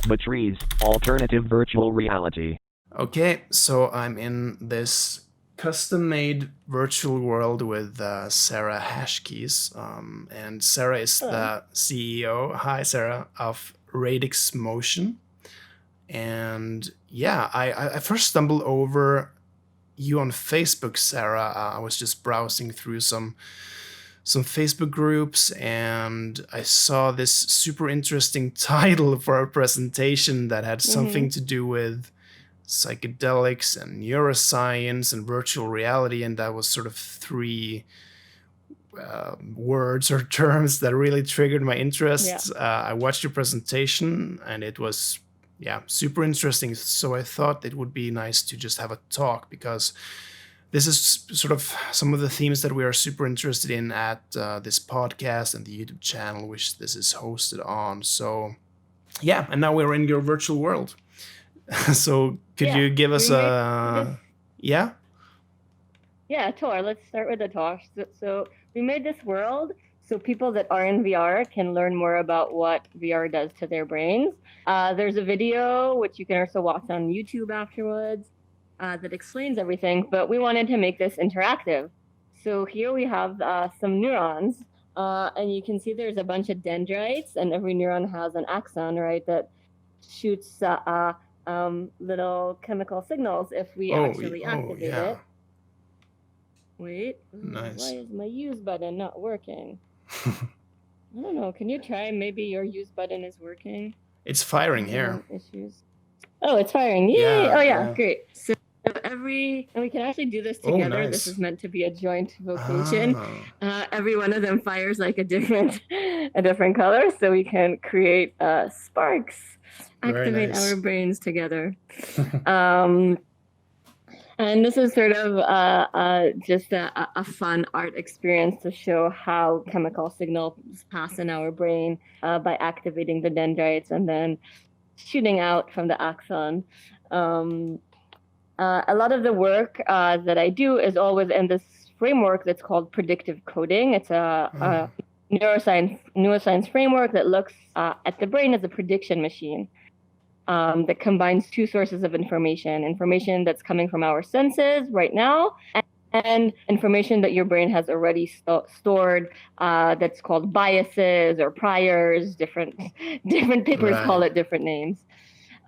Matriz, alternative virtual reality. Okay, so I'm in this custom-made virtual world with Sarah Hashkes, and Sarah is Hello. the CEO. Hi, Sarah, of Radix Motion. And yeah, I first stumbled over you on Facebook, Sarah. I was just browsing through some Facebook groups, and I saw this super interesting title for a presentation that had something to do with psychedelics and neuroscience and virtual reality, and that was sort of three words or terms that really triggered my interest. I watched your presentation, and it was super interesting. So I thought it would be nice to just have a talk, because this is sort of some of the themes that we are super interested in at this podcast and the YouTube channel, which this is hosted on. So yeah, and now we're in your virtual world. So could you give us a... Yeah, Tor, let's start with the talk. So we made this world so people that are in VR can learn more about what VR does to their brains. There's a video, which you can also watch on YouTube afterwards, that explains everything, but we wanted to make this interactive. So here we have some neurons, and you can see there's a bunch of dendrites, and every neuron has an axon, right, that shoots little chemical signals if we actually activate it. Wait, nice. Why is my use button not working? I don't know. Can you try? Maybe your use button is working. It's firing here. Issues. Oh, it's firing. Yay! Yeah, Oh, yeah, great. So and we can actually do this together. Nice. This is meant to be a joint vocation. Every one of them fires like a different color, so we can create sparks, activate our brains together. And this is sort of just a fun art experience to show how chemical signals pass in our brain by activating the dendrites and then shooting out from the axon. A lot of the work that I do is always in this framework that's called predictive coding. It's a neuroscience framework that looks at the brain as a prediction machine. That combines two sources of information that's coming from our senses right now, and information that your brain has already stored, that's called biases or priors. Different papers call it different names.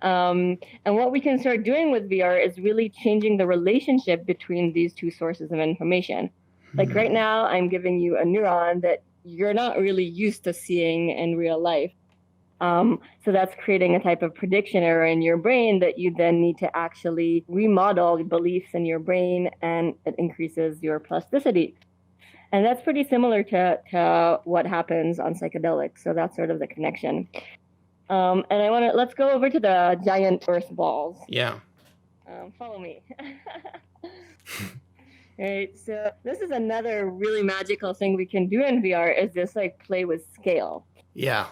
And what we can start doing with VR is really changing the relationship between these two sources of information. Like right now, I'm giving you a neuron that you're not really used to seeing in real life. So that's creating a type of prediction error in your brain that you then need to actually remodel beliefs in your brain, and it increases your plasticity. And that's pretty similar to what happens on psychedelics. So that's sort of the connection. And let's go over to the giant earth balls. Yeah. Follow me. Right. So this is another really magical thing we can do in VR, is just like play with scale. Yeah.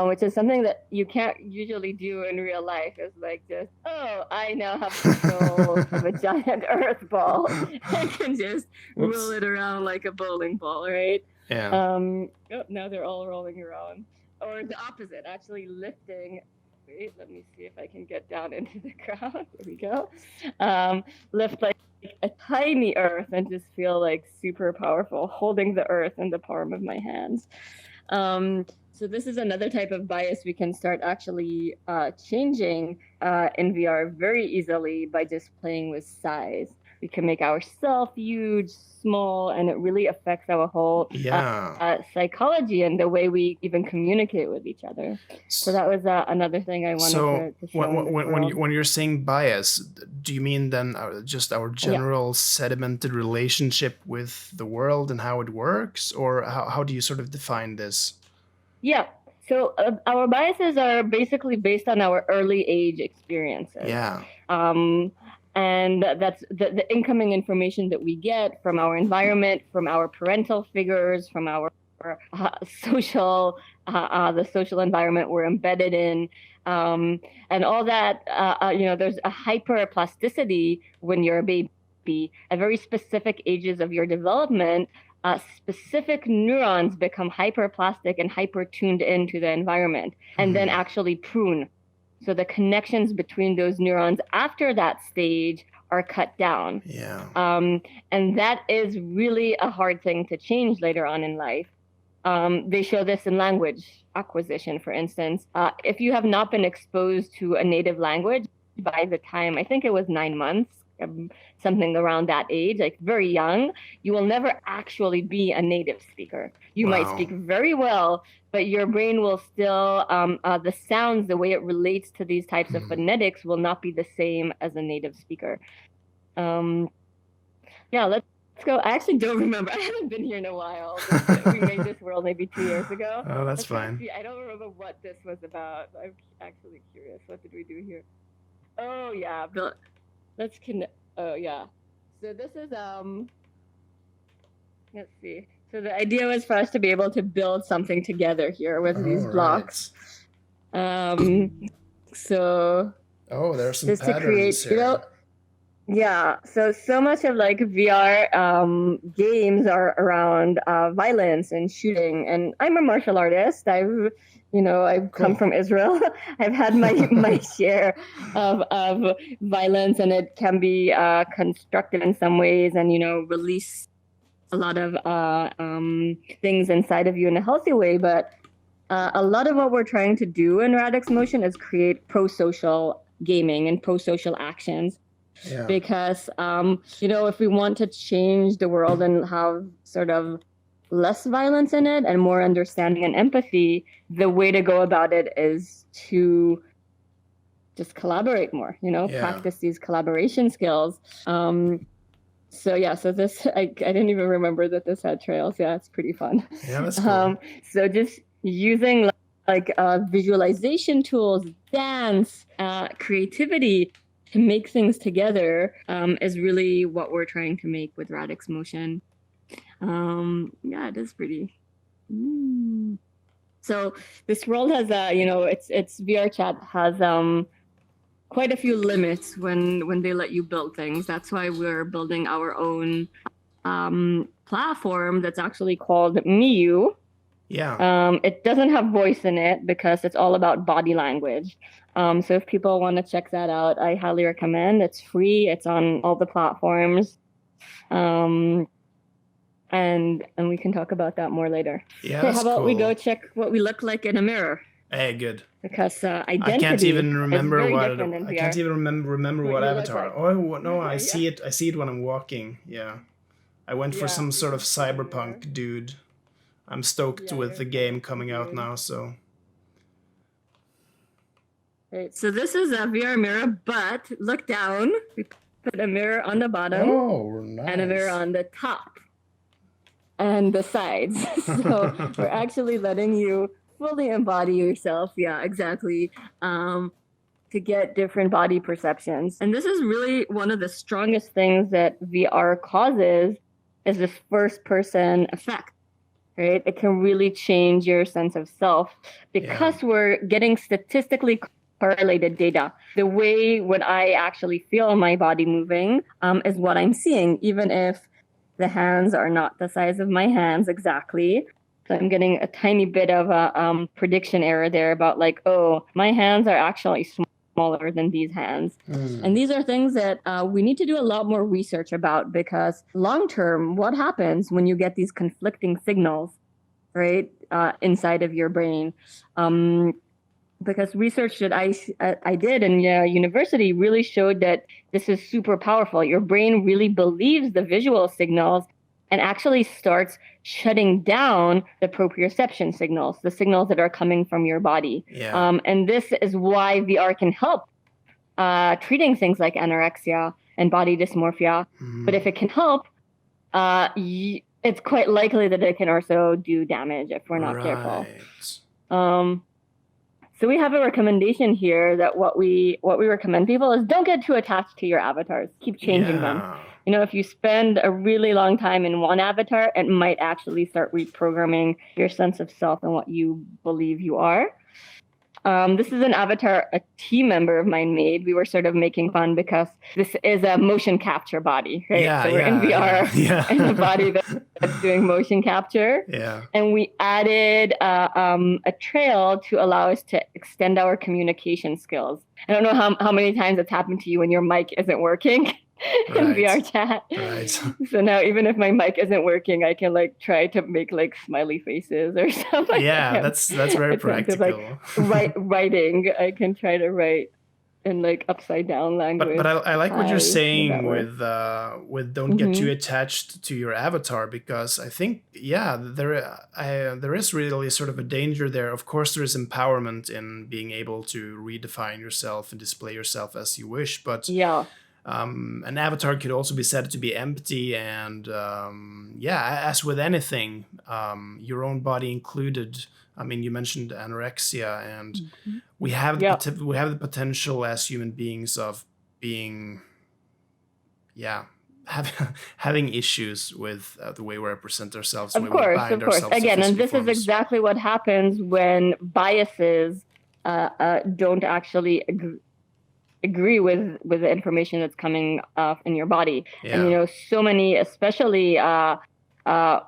Which is something that you can't usually do in real life. It's like just, I now have control of a giant earth ball. I can just roll it around like a bowling ball, right? Yeah. Now they're all rolling around. Or the opposite, actually lifting. Wait, let me see if I can get down into the ground. Here we go. Lift like a tiny earth and just feel like super powerful, holding the earth in the palm of my hands. So this is another type of bias we can start actually changing in VR very easily by just playing with size. We can make ourselves huge, small, and it really affects our whole psychology and the way we even communicate with each other. So that was another thing I wanted to show. When you're saying bias, do you mean then just our general sedimented relationship with the world and how it works? Or how do you sort of define this? Yeah. So our biases are basically based on our early age experiences. Yeah. And that's the incoming information that we get from our environment, from our parental figures, from our social, the social environment we're embedded in, and all that. There's a hyperplasticity when you're a baby. At very specific ages of your development, specific neurons become hyperplastic and hyper tuned into the environment, and then actually prune. So the connections between those neurons after that stage are cut down. Yeah. And that is really a hard thing to change later on in life. They show this in language acquisition, for instance. If you have not been exposed to a native language by the time, I think it was 9 months, something around that age, like very young, you will never actually be a native speaker. You might speak very well, but your brain will still, the sounds, the way it relates to these types of phonetics will not be the same as a native speaker. Yeah, let's go. I actually don't remember. I haven't been here in a while. We made this world maybe 2 years ago. Oh, that's fine. See, I don't remember what this was about. I'm actually curious. What did we do here? Oh, yeah. Let's connect. Oh, yeah. So this is, let's see. So the idea was for us to be able to build something together here with these blocks. So. Oh, there's some patterns here. Yeah, so much of like VR games are around violence and shooting, and I'm a martial artist. I've come from Israel. I've had my share of violence, and it can be constructive in some ways, and release a lot of things inside of you in a healthy way. But a lot of what we're trying to do in Radix Motion is create pro-social gaming and pro-social actions. Yeah. Because, if we want to change the world and have sort of less violence in it and more understanding and empathy, the way to go about it is to just collaborate more, practice these collaboration skills. So this, I didn't even remember that this had trails. Yeah, it's pretty fun. Yeah, that's cool. So just using visualization tools, dance, creativity, to make things together is really what we're trying to make with Radix Motion. Yeah, it is pretty. So this world has its VR chat has quite a few limits when they let you build things. That's why we're building our own platform that's actually called Miyu. Yeah. It doesn't have voice in it because it's all about body language. So if people want to check that out, I highly recommend. It's free. It's on all the platforms. And we can talk about that more later. Yeah, how about we go check what we look like in a mirror? Hey, good. Because identity I can't even remember what you avatar. look like. Oh no, I see it. I see it when I'm walking. Yeah, I went for some sort of cyberpunk dude. I'm stoked with the game coming out now. So. Right, so this is a VR mirror, but look down. We put a mirror on the bottom and a mirror on the top and the sides. So we're actually letting you fully embody yourself. Yeah, exactly. To get different body perceptions. And this is really one of the strongest things that VR causes is this first person effect. Right? It can really change your sense of self because we're getting statistically correlated data. The way when I actually feel my body moving is what I'm seeing, even if the hands are not the size of my hands exactly. So I'm getting a tiny bit of a prediction error there about my hands are actually smaller than these hands. And these are things that we need to do a lot more research about, because long term, what happens when you get these conflicting signals, right, inside of your brain? Because research that I did in university really showed that this is super powerful. Your brain really believes the visual signals and actually starts shutting down the proprioception signals, the signals that are coming from your body. Yeah. And this is why VR can help treating things like anorexia and body dysmorphia. But if it can help, it's quite likely that it can also do damage if we're not careful. So we have a recommendation here that what we recommend people is don't get too attached to your avatars. Keep changing them. If you spend a really long time in one avatar, it might actually start reprogramming your sense of self and what you believe you are. This is an avatar a team member of mine made. We were sort of making fun because this is a motion capture body, right? Yeah, so we're in VR yeah. in a body that's doing motion capture. Yeah. And we added a trail to allow us to extend our communication skills. I don't know how many times it's happened to you when your mic isn't working. In Right. VR chat. Right. So now even if my mic isn't working, I can like try to make like smiley faces or something. Yeah, that's very practical. Writing, I can try to write in like upside down language. But I like what you're saying that way. with don't get too attached to your avatar, because I think there is really sort of a danger there. Of course, there is empowerment in being able to redefine yourself and display yourself as you wish, but Yeah. an avatar could also be said to be empty, and as with anything, your own body included. I mean, you mentioned anorexia, and we have we have the potential as human beings of being, having issues with the way we represent ourselves. Of course. Again, and this is exactly what happens when biases don't actually agree with the information that's coming in your body. Yeah. And so many, especially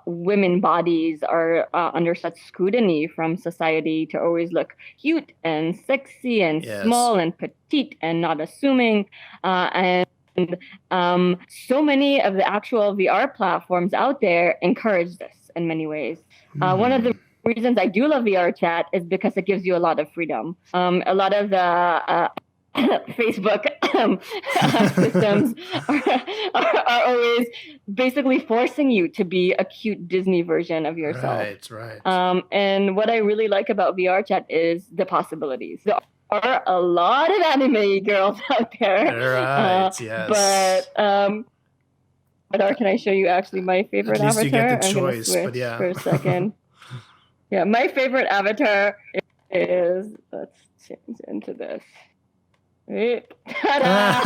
women bodies are under such scrutiny from society to always look cute and sexy and small and petite and not assuming, and so many of the actual VR platforms out there encourage this in many ways. One of the reasons I do love VR chat is because it gives you a lot of freedom. A lot of the Facebook systems are always basically forcing you to be a cute Disney version of yourself. Right. And what I really like about VR chat is the possibilities. There are a lot of anime girls out there. Right, yes. But can I show you actually my favorite avatar? At least you get the I'm choice, switch but yeah. for a second. Yeah, my favorite avatar is, let's change into this. Ta-da!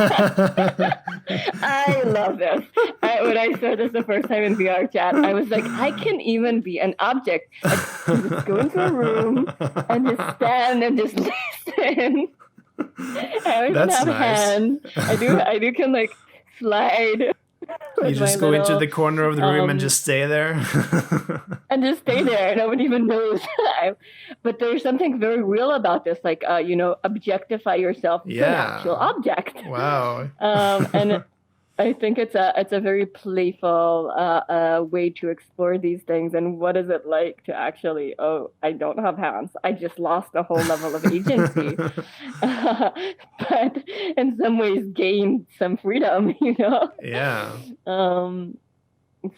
I love this. When I saw this the first time in VR chat, I was like, I can even be an object. I can just go into a room and just stand and just listen. I don't have hands. I do can like slide. You just go into the corner of the room and just stay there. And just stay there. No one even knows. But there's something very real about this, like, objectify yourself to an actual object. Wow. And I think it's a very playful way to explore these things. And what is it like to actually, I don't have hands. I just lost a whole level of agency. But in some ways gained some freedom, Yeah.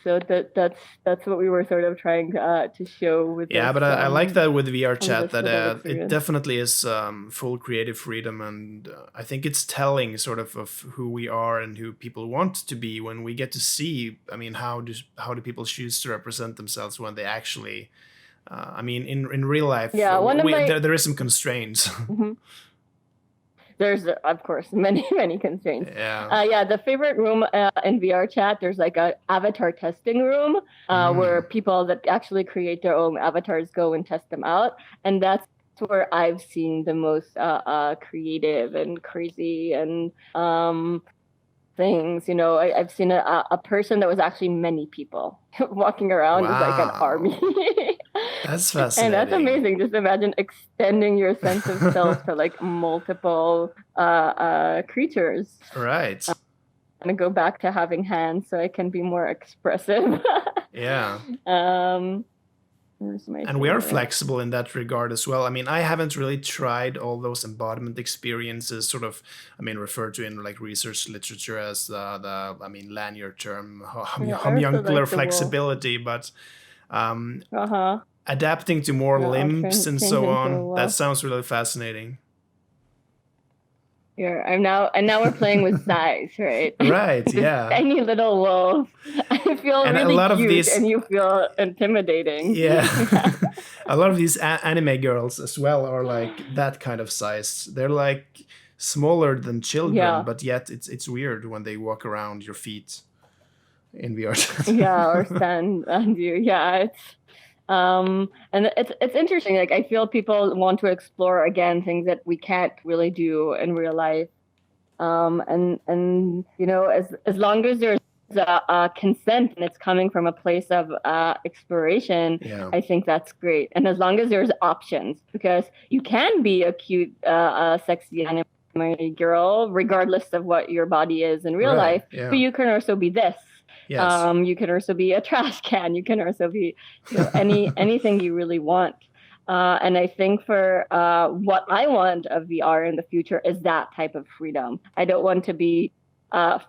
So that's what we were sort of trying to show with this, but I like that with VR chat, that experience. it definitely is full creative freedom, and I think it's telling sort of who we are and who people want to be when we get to see, I mean, how do people choose to represent themselves when they actually, in real life, there is some constraints. Mm-hmm. There's, of course, many, many constraints. Yeah. The favorite room in VR chat, there's like a avatar testing room where people that actually create their own avatars go and test them out. And that's where I've seen the most creative and crazy and things. I've seen a person that was actually many people walking around with like an army. That's fascinating. And that's amazing. Just imagine extending your sense of self to like multiple creatures. Right. I'm gonna go back to having hands so I can be more expressive. Yeah. And we are flexible in that regard as well. I mean, I haven't really tried all those embodiment experiences, sort of, referred to in like research literature as the lanyard term, homuncular flexibility, but adapting to more limbs and so on. That sounds really fascinating. Here, and now we're playing with size, right? Right, yeah. Tiny little wolf. I feel and really a lot cute, of these, and you feel intimidating. Yeah. A lot of these anime girls as well are like that kind of size. They're like smaller than children, but yet it's weird when they walk around your feet in VR. Or stand on you. Yeah, And it's interesting. Like I feel people want to explore again things that we can't really do in real life. And you know, as long as there's a consent and it's coming from a place of exploration, Yeah. I think that's great. And as long as there's options, because you can be a cute, sexy anime girl, regardless of what your body is in real Right, life. yeah. But you can also be this. Yes. You can also be a trash can. You can also be, you know, anything you really want. And I think for what I want of VR in the future is that type of freedom. I don't want to be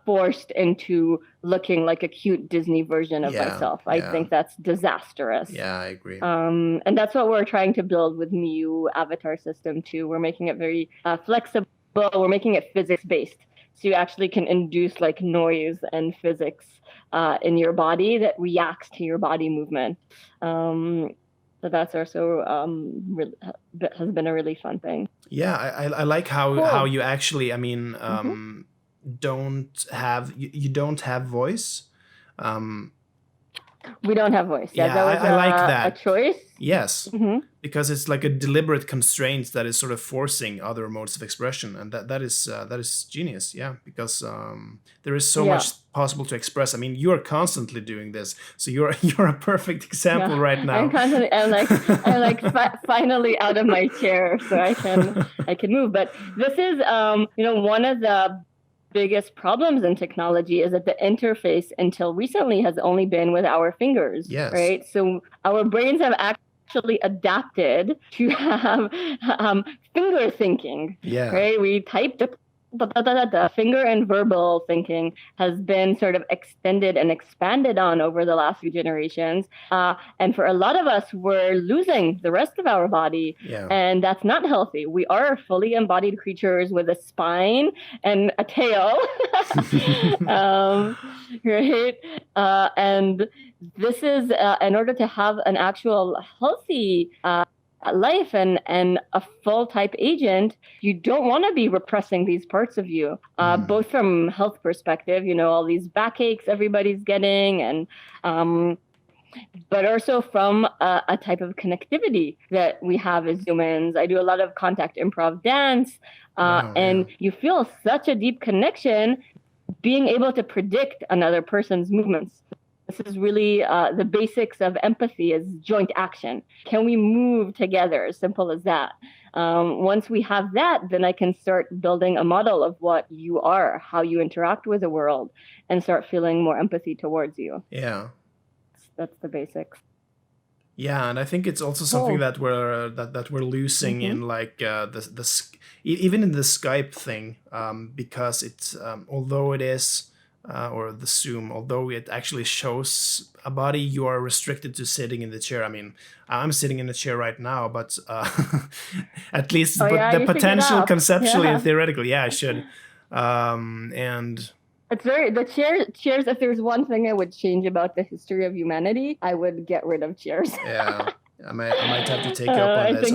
forced into looking like a cute Disney version of myself. I think that's disastrous. Yeah, I agree. And that's what we're trying to build with Miu Avatar System too. We're making it very flexible. We're making it physics-based. So you actually can induce like noise and physics in your body that reacts to your body movement. So that's also has been a really fun thing. Yeah, I like how you actually, I mean, don't have you don't have voice. We don't have voice. Yeah, that was I like that. a choice. Yes, because it's like a deliberate constraint that is sort of forcing other modes of expression, and that is genius. Yeah, because there is so much possible to express. I mean, you are constantly doing this, so you're a perfect example right now. I'm like finally out of my chair, so I can move. But this is you know, one of the biggest problems in technology is that the interface until recently has only been with our fingers. Yes. Right. So our brains have actually adapted to have finger thinking. Yeah. Right. We type the finger and verbal thinking has been sort of extended and expanded on over the last few generations. And for a lot of us, we're losing the rest of our body. Yeah. And that's not healthy. We are fully embodied creatures with a spine and a tail. Right. And this is in order to have an actual healthy life and a full type agent, you don't want to be repressing these parts of you, both from health perspective, you know, all these backaches everybody's getting, and but also from a type of connectivity that we have as humans. I do a lot of contact improv dance, and you feel such a deep connection being able to predict another person's movements. This is really the basics of empathy is joint action. Can we move together? As simple as that. Once we have that, then I can start building a model of what you are, how you interact with the world, and start feeling more empathy towards you. Yeah. That's the basics. Yeah, and I think it's also something that we're losing in like even in the Skype thing, because it's although it is. Or the Zoom, although it actually shows a body, you are restricted to sitting in the chair. I mean, I'm sitting in the chair right now, but at least the potential conceptually and theoretically, I should. And it's the chairs. If there's one thing I would change about the history of humanity, I would get rid of chairs. Yeah, I might have to take you up on this.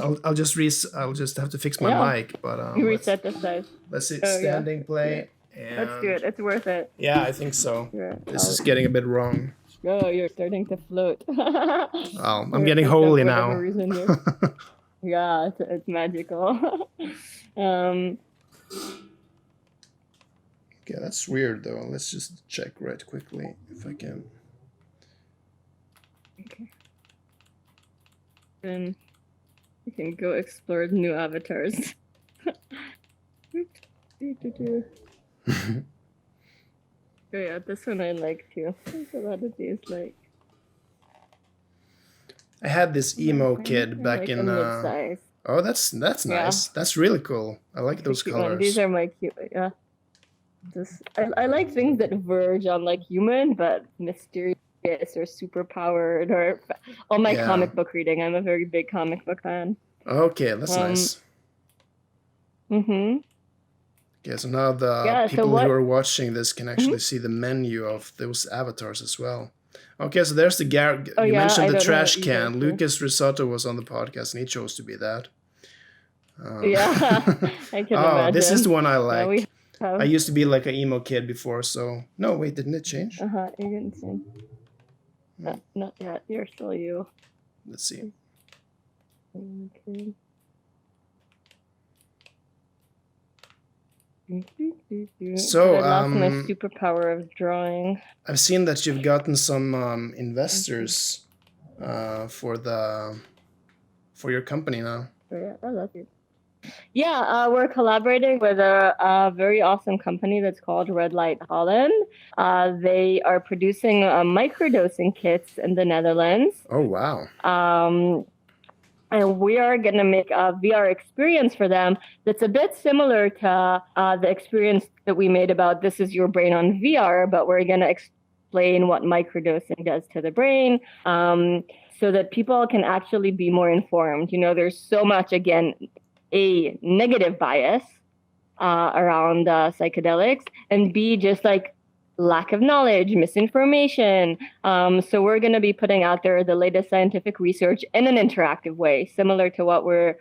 I'll just have to fix my mic, but you reset the size. Let's see, standing play. Yeah. Let's do it. It's worth it. Yeah, I think so. This is getting a bit wrong. Oh, you're starting to float. Oh, I'm getting holy now. Yeah, it's magical. Okay, that's weird though. Let's just check right quickly if I can. Okay. Then you can go explore new avatars. Oh yeah, this one I like too. There's a lot of these like. I had this emo kid back in. Oh, that's nice. Yeah. That's really cool. I like those colors. These are my cute. Yeah. I like things that verge on like human, but mysterious or super powered or all my comic book reading. I'm a very big comic book fan. Okay, that's nice. Okay, so now the people who are watching this can actually see the menu of those avatars as well. Okay, so there's the you mentioned the trash can. Lucas Risotto was on the podcast and he chose to be that. I can imagine. This is the one I like. I used to be like an emo kid before, so... No, wait, didn't it change? You didn't change. Not yet. You're still you. Let's see. Okay. So, I lost my superpower of drawing. I've seen that you've gotten some investors for your company now. Yeah, I love it. Yeah, we're collaborating with a very awesome company that's called Red Light Holland. They are producing microdosing kits in the Netherlands. Oh, wow. And we are going to make a VR experience for them that's a bit similar to the experience that we made about This Is Your Brain on VR, but we're going to explain what microdosing does to the brain so that people can actually be more informed. You know, there's so much, again, a negative bias around psychedelics, and B, just like lack of knowledge, misinformation. So we're going to be putting out there the latest scientific research in an interactive way, similar to what we're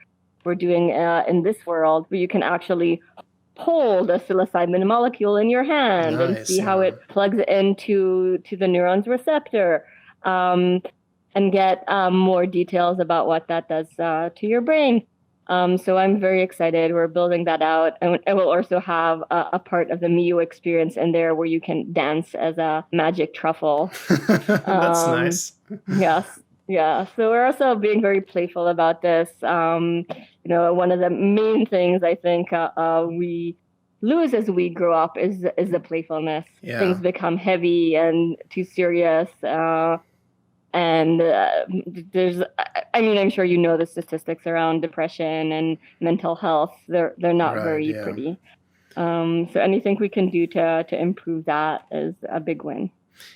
doing in this world, where you can actually hold a psilocybin molecule in your hand and see how it plugs into the neuron's receptor, and get more details about what that does to your brain. So I'm very excited. We're building that out. And we'll also have a part of the Miu experience in there where you can dance as a magic truffle. That's nice. Yes. Yeah. So we're also being very playful about this. You know, one of the main things I think we lose as we grow up is the playfulness. Yeah. Things become heavy and too serious. And there's, I mean, I'm sure you know the statistics around depression and mental health. They're not very pretty. So anything we can do to improve that is a big win.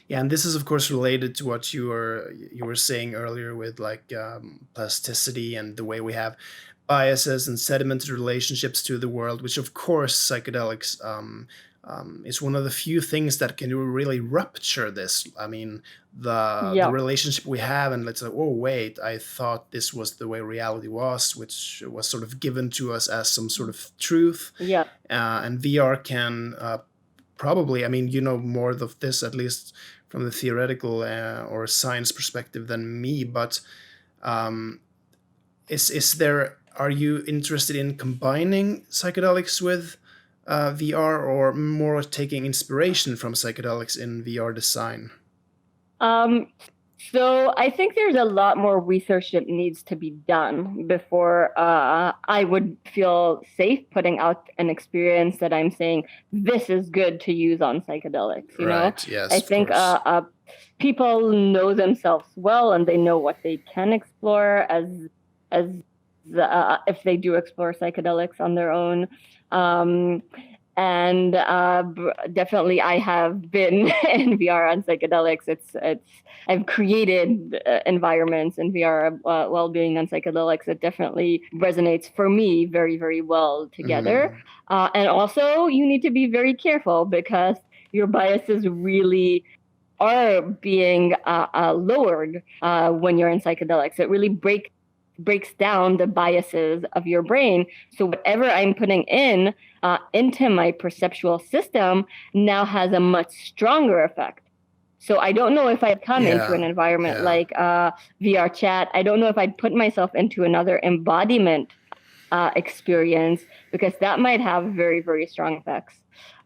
Yeah, and this is of course related to what you were saying earlier with like plasticity and the way we have biases and sedimented relationships to the world, which of course psychedelics is one of the few things that can really rupture this. I mean, the relationship we have, and let's say, oh wait, I thought this was the way reality was, which was sort of given to us as some sort of truth. Yeah. And VR can probably, I mean, you know more of this, at least from the theoretical or science perspective than me, but are you interested in combining psychedelics with VR, or more taking inspiration from psychedelics in VR design? So I think there's a lot more research that needs to be done before I would feel safe putting out an experience that I'm saying this is good to use on psychedelics. You know, yes, I think people know themselves well, and they know what they can explore as if they do explore psychedelics on their own. And definitely I have been in VR on psychedelics. I've created environments in VR while being on psychedelics. It definitely resonates for me very, very well together. And also you need to be very careful because your biases really are being lowered when you're in psychedelics. It really breaks down the biases of your brain. So whatever I'm putting into my perceptual system now has a much stronger effect. So I don't know if I'd come into an environment like VR chat. I don't know if I'd put myself into another embodiment experience, because that might have very, very strong effects.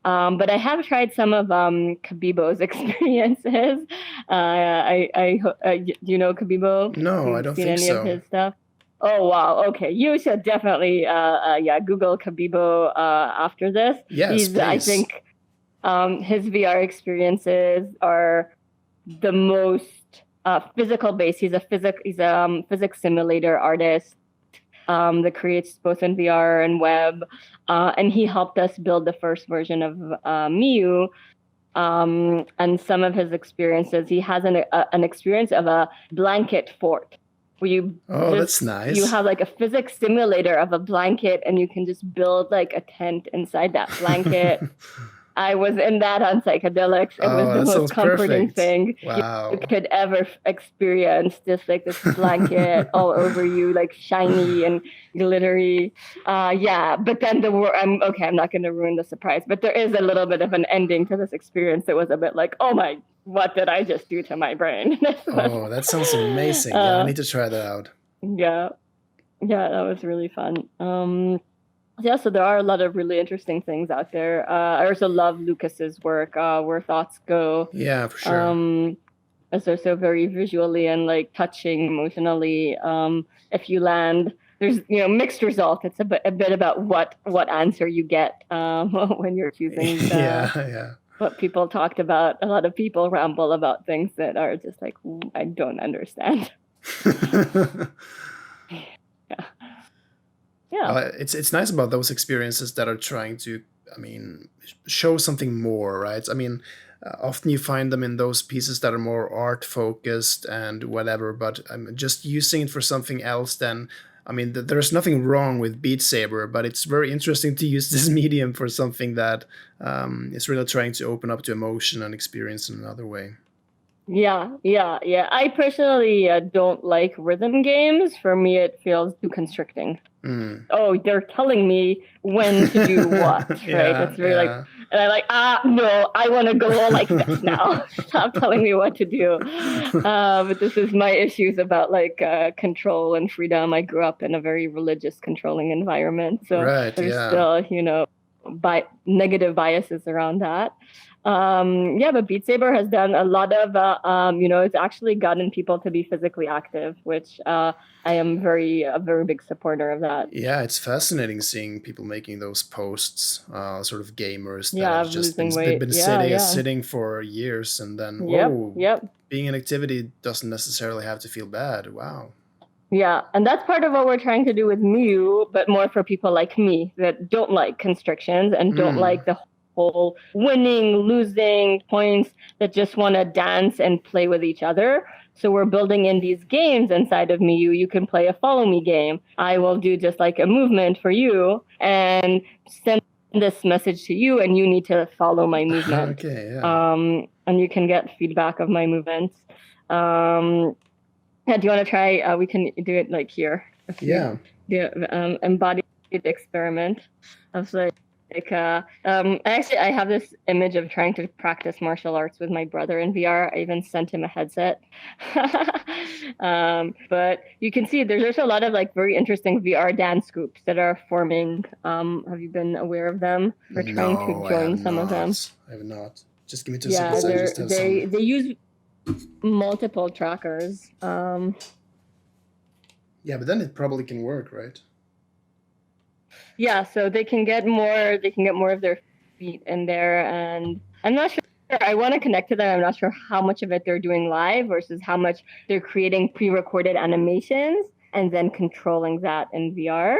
But I have tried some of Kabibo's experiences. Do you know Kabibo? No, I don't think so. Any of his stuff? Oh, wow. Okay. You should definitely Google Kabibo after this. Yes, please. I think his VR experiences are the most physical based. He's a physics simulator artist that creates both in VR and web. And he helped us build the first version of Miu. And some of his experiences, he has an experience of a blanket fort. Where that's nice. You have like a physics simulator of a blanket, and you can just build like a tent inside that blanket. I was in that on psychedelics. It was Oh, the that most sounds comforting perfect. thing Wow. you could ever experience. Just like this blanket all over you, like shiny and glittery. Yeah, but then I'm not going to ruin the surprise, but there is a little bit of an ending to this experience that was a bit like, oh my, what did I just do to my brain? Oh, that sounds amazing. Yeah, I need to try that out. Yeah, that was really fun. Yeah, so there are a lot of really interesting things out there. I also love Lucas's work, Where Thoughts Go. Yeah, for sure. It's also very visually and like touching emotionally. If you land, there's mixed result. It's a bit about what answer you get when you're choosing. Yeah. What people talked about. A lot of people ramble about things that are just like, I don't understand. Yeah. It's nice about those experiences that are trying to, show something more, right? Often you find them in those pieces that are more art focused and whatever, but just using it for something else then. There's nothing wrong with Beat Saber, but it's very interesting to use this medium for something that is really trying to open up to emotion and experience in another way. Yeah. I personally don't like rhythm games. For me, it feels too constricting. Oh, they're telling me when to do what, right? It's very like, and I'm like, no, I want to go like this now. Stop telling me what to do. But this is my issues about like control and freedom. I grew up in a very religious, controlling environment, so there's still, negative biases around that. But Beat Saber has done a lot of, it's actually gotten people to be physically active, which I am a very big supporter of that. Yeah, it's fascinating seeing people making those posts, sort of gamers that have just been sitting for years, and then being in activity doesn't necessarily have to feel bad. Wow. Yeah, and that's part of what we're trying to do with Mew, but more for people like me that don't like constrictions and don't like the whole winning, losing points, that just want to dance and play with each other. So we're building in these games inside of Miyu. You can play a follow me game. I will do just like a movement for you and send this message to you, and you need to follow my movement. Okay, yeah. And you can get feedback of my movements. Do you want to try? We can do it like here. Yeah. The embodied experiment. I was like, I have this image of trying to practice martial arts with my brother in VR. I even sent him a headset. But you can see there's also a lot of like very interesting VR dance groups that are forming. Have you been aware of them? We're trying to join some of them. I have not. Just give me 2 seconds. They use multiple trackers. Yeah, but then it probably can work, right? Yeah, so they can get more of their feet in there, and I'm not sure. I want to connect to them. I'm not sure how much of it they're doing live versus how much they're creating pre-recorded animations and then controlling that in VR.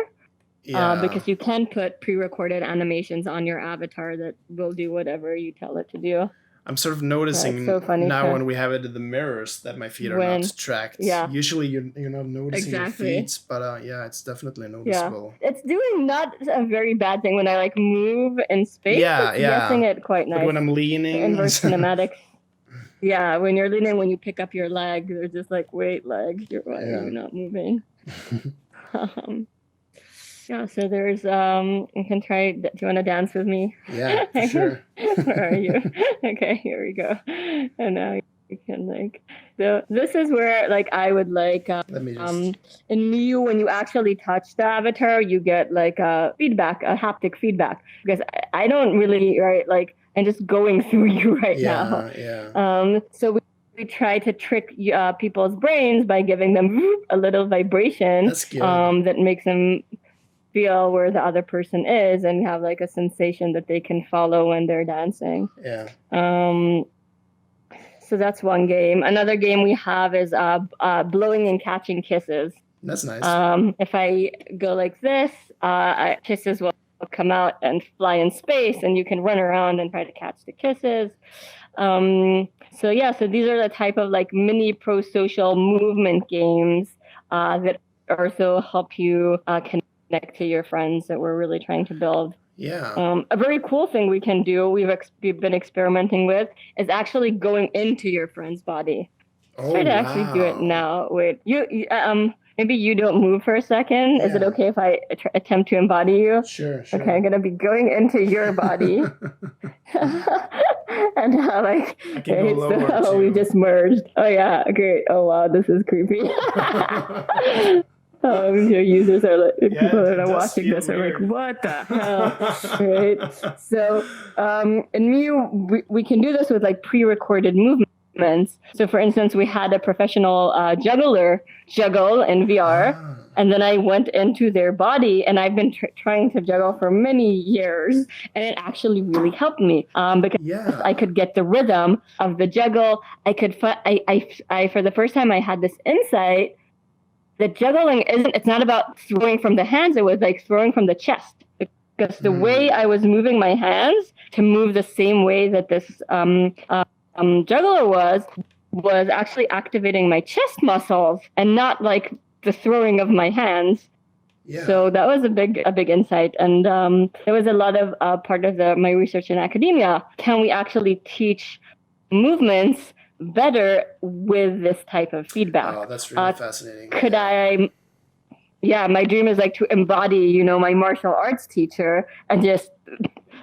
Yeah. Because you can put pre-recorded animations on your avatar that will do whatever you tell it to do. I'm sort of noticing now when we have it in the mirrors that my feet are not tracked. Yeah. Usually you're not noticing your feet, but it's definitely noticeable. Yeah. It's doing not a very bad thing when I like move in space. It's guessing it quite nice. But when I'm leaning. Inverse kinematics. Yeah, when you're leaning, when you pick up your leg, they're just like, wait, leg, why are you not moving? Yeah, so there's, you can try, do you want to dance with me? Yeah, for sure. Where are you? Okay, here we go. And now you can like, so this is where like I would like, in Miyu, when you actually touch the avatar, you get like a haptic feedback. Because I don't really, like, I'm just going through you now. Yeah. So we try to trick people's brains by giving them a little vibration. That's good. That makes them feel where the other person is and have like a sensation that they can follow when they're dancing. Yeah. So that's one game. Another game we have is blowing and catching kisses. That's nice. If I go like this, kisses will come out and fly in space, and you can run around and try to catch the kisses. So these are the type of like mini pro-social movement games that also help you connect to your friends that we're really trying to build. Yeah. A very cool thing we can do, we've been experimenting with, is actually going into your friend's body. Oh, Try to actually do it wow. now. Wait, maybe you don't move for a second. Is it Yeah. okay if I attempt to embody you? Sure. Okay, I'm gonna be going into your body, and I can go lower so too. we just merged. Oh yeah, great. Oh wow, this is creepy. Your users are like, people that are watching this are like, what the hell, right? So, in Mew, we can do this with like pre-recorded movements. So, for instance, we had a professional juggler juggle in VR. And then I went into their body, and I've been trying to juggle for many years, and it actually really helped me because I could get the rhythm of the juggle. I could, I for the first time, I had this insight that juggling it's not about throwing from the hands. It was like throwing from the chest, because the way I was moving my hands to move the same way that this juggler was actually activating my chest muscles and not like the throwing of my hands. Yeah. So that was a big insight, and there was a lot of part of my research in academia. Can we actually teach movements better with this type of feedback? Oh, that's really fascinating. Could I? Yeah, my dream is like to embody, my martial arts teacher and just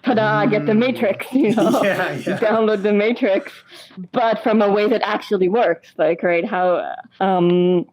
ta-da, get the matrix, download the matrix, but from a way that actually works. Like, right, how, so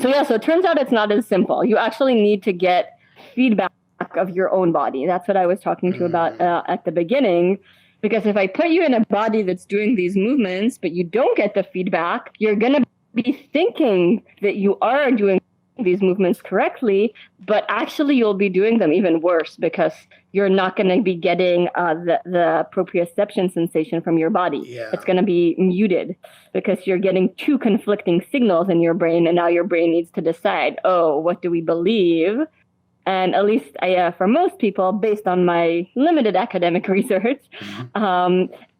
it turns out it's not as simple. You actually need to get feedback of your own body. That's what I was talking to you about at the beginning. Because if I put you in a body that's doing these movements, but you don't get the feedback, you're going to be thinking that you are doing these movements correctly, but actually you'll be doing them even worse because you're not going to be getting the proprioception sensation from your body. Yeah. It's going to be muted because you're getting two conflicting signals in your brain, and now your brain needs to decide, oh, what do we believe? And at least for most people, based on my limited academic research,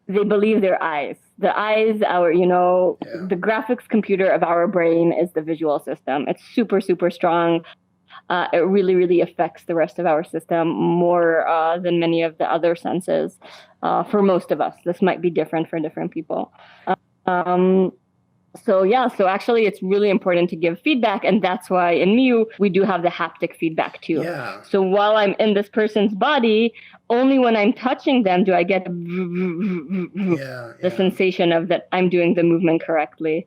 they believe their eyes. The eyes, the graphics computer of our brain is the visual system. It's super, super strong. It really, really affects the rest of our system more than many of the other senses for most of us. This might be different for different people. So actually it's really important to give feedback, and that's why in Mew we do have the haptic feedback too. Yeah. So while I'm in this person's body, only when I'm touching them do I get the sensation of that I'm doing the movement correctly.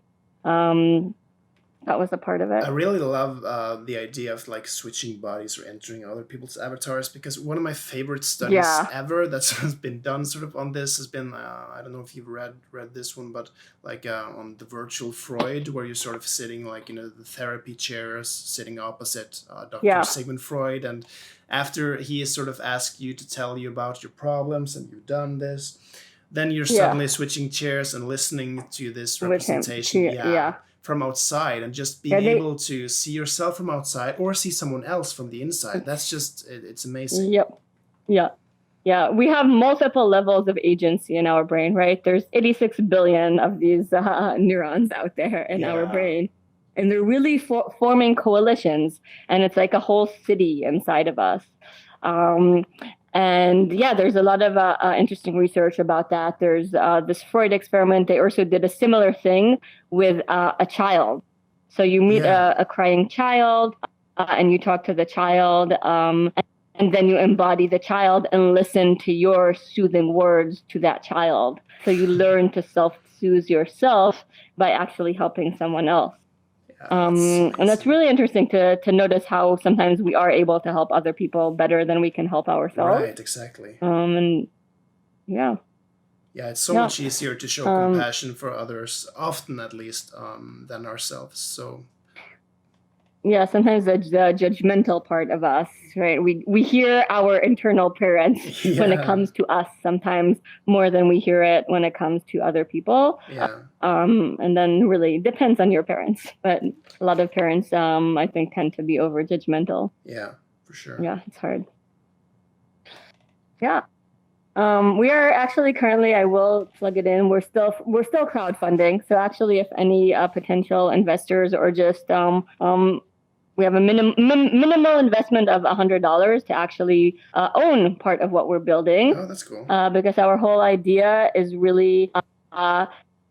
That was a part of it. I really love the idea of like switching bodies or entering other people's avatars, because one of my favorite studies ever that's been done sort of on this has been, I don't know if you've read this one, but like on the virtual Freud, where you're sort of sitting like, the therapy chairs, sitting opposite Dr. Sigmund Freud. And after he has sort of asked you to tell you about your problems and you've done this, then you're suddenly switching chairs and listening to this representation. From outside, and just being able to see yourself from outside or see someone else from the inside. That's just, it's amazing. Yep. Yeah. We have multiple levels of agency in our brain, right? There's 86 billion of these neurons out there in our brain. And they're really forming coalitions. And it's like a whole city inside of us. And there's a lot of interesting research about that. There's this Freud experiment. They also did a similar thing with a child. So you meet a crying child and you talk to the child, and then you embody the child and listen to your soothing words to that child. So you learn to self-soothe yourself by actually helping someone else. And that's really interesting to notice how sometimes we are able to help other people better than we can help ourselves. Right, exactly. Yeah, it's so much easier to show compassion for others, often at least, than ourselves. So sometimes the judgmental part of us, right? We hear our internal parents when it comes to us sometimes more than we hear it when it comes to other people. And then really depends on your parents, but a lot of parents I think tend to be over judgmental. Yeah, for sure. Yeah, it's hard. Yeah. We are actually currently, I will plug it in, we're still crowdfunding. So actually, if any potential investors or just we have a minimal investment of $100 to actually own part of what we're building. Oh, that's cool. Because our whole idea is really, a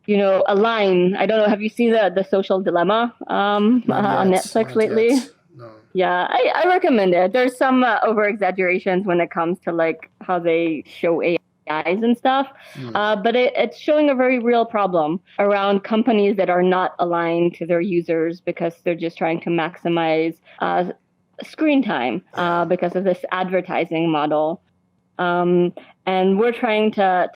line. I don't know. Have you seen the Social Dilemma on Netflix lately? No. Yeah, I recommend it. There's some over exaggerations when it comes to like how they show AIs and stuff, but it's showing a very real problem around companies that are not aligned to their users because they're just trying to maximize screen time because of this advertising model. And we're trying to